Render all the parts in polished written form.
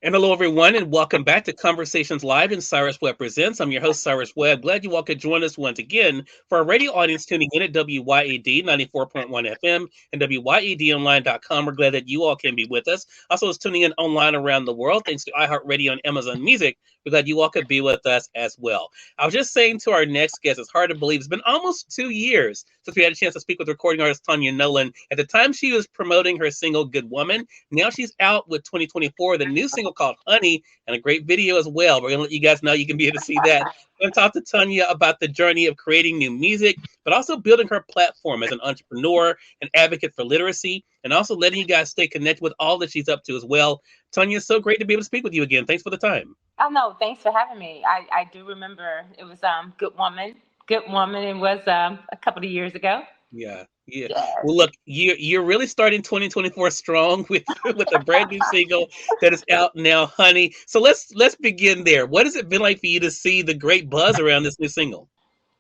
And hello, everyone, and welcome back to Conversations Live in Cyrus Webb Presents. I'm your host, Cyrus Webb. Glad you all could join us once again for our radio audience tuning in at WYAD 94.1 FM and WYADonline.com. We're glad that you all can be with us. Also, is tuning in online around the world thanks to iHeartRadio and Amazon Music. We're glad you all could be with us as well. I was just saying to our next guest, it's hard to believe it's been almost 2 years since we had a chance to speak with recording artist Tanya Nolan. At the time, she was promoting her single Good Woman. Now she's out with 2024, the new single called Honey, and a great video as well. We're going to let you guys know you can be able to see that. I'm going to talk to Tanya about the journey of creating new music, but also building her platform as an entrepreneur, an advocate for literacy, and also letting you guys stay connected with all that she's up to as well. Tanya, it's so great to be able to speak with you again. Thanks for the time. Oh no, thanks for having me. I do remember it was Good Woman. Good Woman. It was a couple of years ago. Yeah, yeah. Yes. Well, look, you're really starting 2024 strong with with a brand new single that is out now, Honey. So let's begin there. What has it been like for you to see the great buzz around this new single?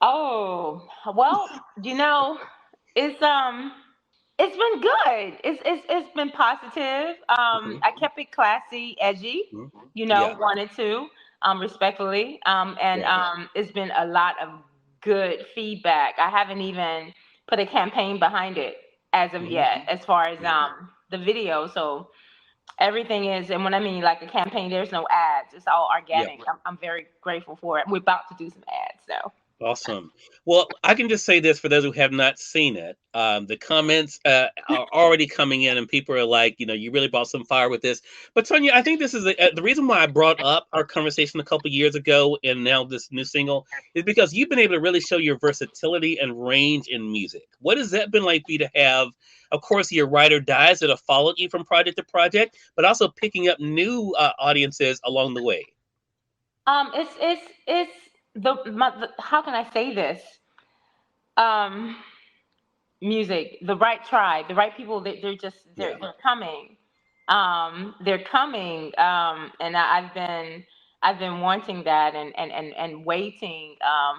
Oh well, you know, it's it's been good. It's been positive. Mhm, I kept it classy, edgy. mhm. Yeah, Wanted to respectfully. And right. It's been a lot of good feedback. I haven't even put a campaign behind it as of Mhm, yet, as far as yeah, the video. So everything is, and when I mean like a campaign, there's no ads. It's all yeah. organic. I'm very grateful for it. We're about to do some ads, so. Awesome. Well, I can just say this for those who have not seen it. The comments are already coming in, and people are like, you really brought some fire with this. But Tanya, I think this is the reason why I brought up our conversation a couple years ago and now this new single is because you've been able to really show your versatility and range in music. What has that been like for you to have? Of course, your ride or dies that have followed you from project to project, but also picking up new audiences along the way. It's the how can I say this? Um, Music, the right tribe, the right people. They're just Yeah. they're coming. They're coming. And I've been wanting that and waiting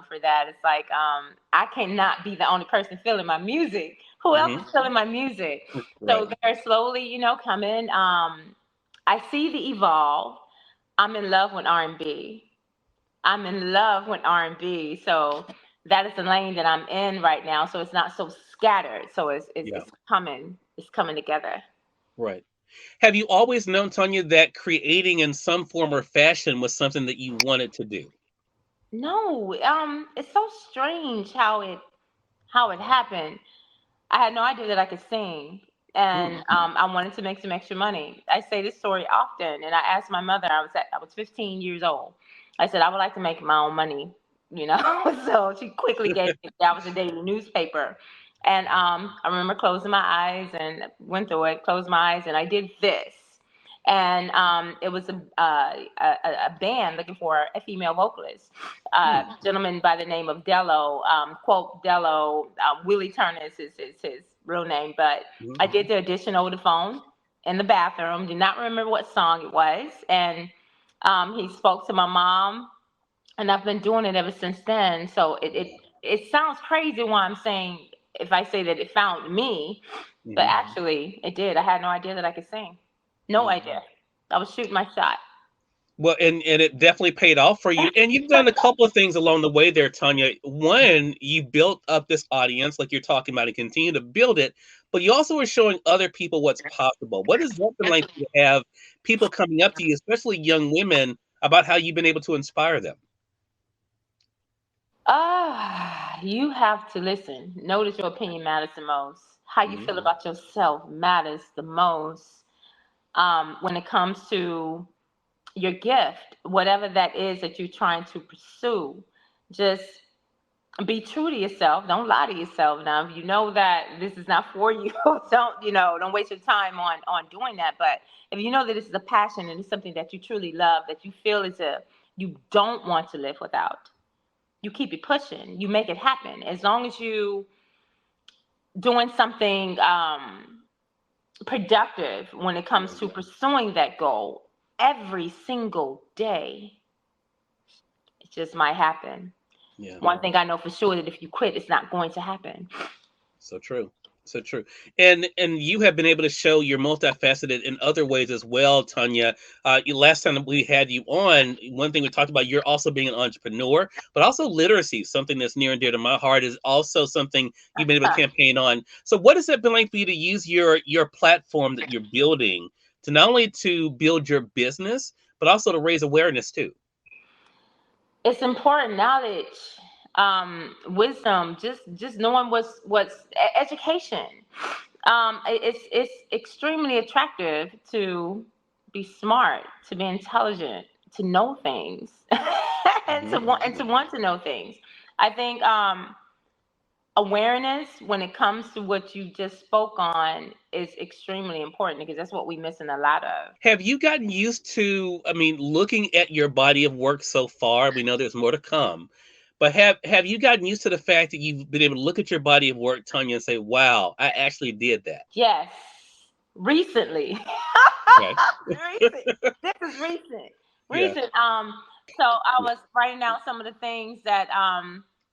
for that. It's like I cannot be the only person feeling my music. Who else Hmm. is feeling my music? So Right. they're slowly, coming. I see the evolve. I'm in love with R&B. I'm in love with R&B. So that is the lane that I'm in right now. So it's not so scattered. So Yeah. it's coming together. Right. Have you always known, Tanya, that creating in some form or fashion was something that you wanted to do? No, it's so strange how it happened. I had no idea that I could sing, and Mm. I wanted to make some extra money. I say this story often, and I asked my mother. I was 15 years old. I said I would like to make my own money, you know. So she quickly gave me that was a daily newspaper, and I remember closing my eyes and went through it. Closed my eyes, and I did this. And it was a band looking for a female vocalist. Mm. Gentleman by the name of Dello, quote Dello, Willie Turner is his real name, but Mhm. I did the audition over the phone in the bathroom. Did not remember what song it was, and he spoke to my mom, and I've been doing it ever since then. So it sounds crazy why I'm saying if I say that it found me, but Mhm. actually it did. I had no idea that I could sing. No Mm. idea. I was shooting my shot. Well, and it definitely paid off for you. And you've done a couple of things along the way there, Tanya. One, you built up this audience, like you're talking about, and continue to build it. But you also are showing other people what's possible. What has that been like to have people coming up to you, especially young women, about how you've been able to inspire them? You have to listen. Know that your opinion matters the most. How you Mhm. feel about yourself matters the most. When it comes to your gift, whatever that is that you're trying to pursue, just be true to yourself. Don't lie to yourself. Now, if you know that this is not for you, don't waste your time on doing that. But if you know that this is a passion and it's something that you truly love, that you feel as if you don't want to live without, you keep it pushing. You make it happen. As long as you doing something productive when it comes to pursuing that goal every single day, it just might happen. Yeah. One thing I know for sure that if you quit, it's not going to happen. So true. So true. And you have been able to show you're multifaceted in other ways as well, Tanya. Last time we had you on, one thing we talked about, you're also being an entrepreneur, but also literacy, something that's near and dear to my heart, is also something you've been able to campaign on. So what has that been like for you to use your platform that you're building to not only to build your business, but also to raise awareness too? It's important knowledge, wisdom, just knowing education. It's extremely attractive to be smart, to be intelligent, to know things, and to want to know things. I think awareness when it comes to what you just spoke on is extremely important because that's what we're missing a lot of. Have you gotten used to, I mean, looking at your body of work so far? We know there's more to come, but have you gotten used to the fact that you've been able to look at your body of work, Tanya, and say, "Wow, I actually did that." Yes, recently. Okay. Recent. This is recent. Yeah. Recent. So I Yeah. was writing down some of the things that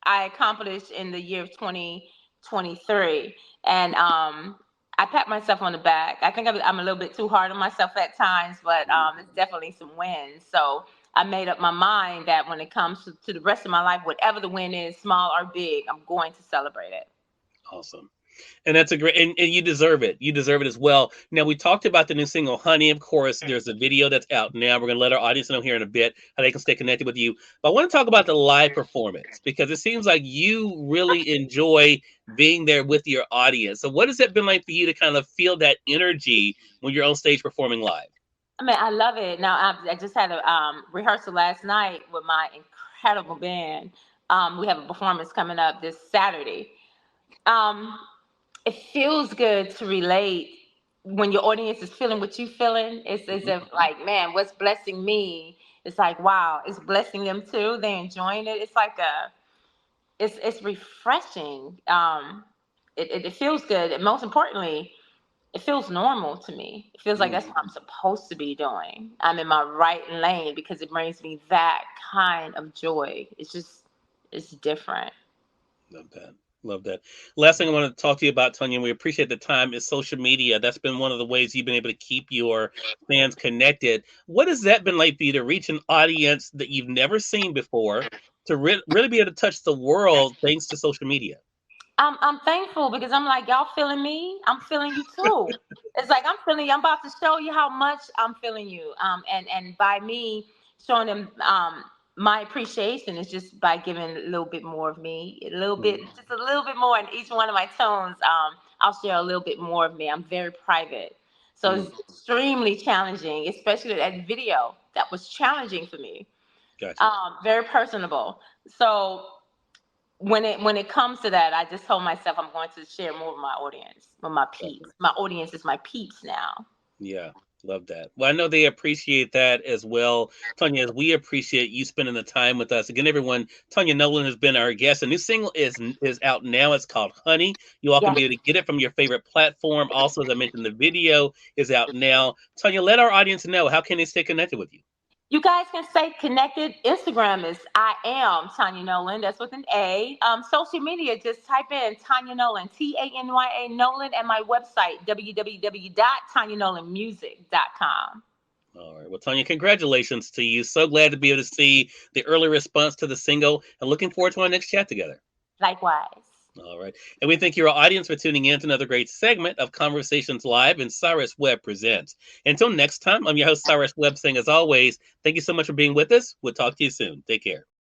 I accomplished in the year of 2023, and I pat myself on the back. I think I'm a little bit too hard on myself at times, but it's definitely some wins. So I made up my mind that when it comes to the rest of my life, whatever the win is, small or big, I'm going to celebrate it. Awesome. And that's a great, and you deserve it. You deserve it as well. Now, we talked about the new single, Honey. Of course, there's a video that's out now. We're going to let our audience know here in a bit how they can stay connected with you. But I want to talk about the live performance because it seems like you really enjoy being there with your audience. So, what has it been like for you to kind of feel that energy when you're on stage performing live? I mean, I love it. Now, I just had a rehearsal last night with my incredible band. We have a performance coming up this Saturday. Um, it feels good to relate when your audience is feeling what you feeling. It's as Mhm. if like, man, what's blessing me? It's like, wow, it's blessing them too. They're enjoying it. It's like it's refreshing. It feels good. And most importantly, it feels normal to me. It feels like that's Mm, what I'm supposed to be doing. I'm in my right lane because it brings me that kind of joy. It's different. love that. Love that. Last thing I want to talk to you about, Tanya, and we appreciate the time, is social media. That's been one of the ways you've been able to keep your fans connected. What has that been like for you to reach an audience that you've never seen before, to really be able to touch the world thanks to social media? I'm thankful because I'm like, y'all feeling me? I'm feeling you too. It's like I'm feeling you. I'm about to show you how much I'm feeling you. And by me showing them my appreciation is just by giving a little bit more of me, a little bit, Mhm. just a little bit more in each one of my tones. I'll share a little bit more of me. I'm very private. So Mm, it's extremely challenging, especially that video. That was challenging for me. gotcha. Very personable. So when it comes to that, I just told myself I'm going to share more with my audience, with my peeps. My audience is my peeps now. Yeah, love that. Well, I know they appreciate that as well. Tanya, as we appreciate you spending the time with us. Again, everyone, Tanya Nolan has been our guest. A new single is out now. It's called Honey. You all can Yes. be able to get it from your favorite platform. Also, as I mentioned, the video is out now. Tanya, let our audience know, how can they stay connected with you? You guys can stay connected. Instagram is I am Tanya Nolan. That's with an A. Social media, just type in Tanya Nolan, Tanya Nolan, and my website, www.tanyanolanmusic.com. All right. Well, Tanya, congratulations to you. So glad to be able to see the early response to the single and looking forward to our next chat together. Likewise. All right. And we thank your audience for tuning in to another great segment of Conversations Live and Cyrus Webb Presents. Until next time, I'm your host, Cyrus Webb, saying as always, thank you so much for being with us. We'll talk to you soon. Take care.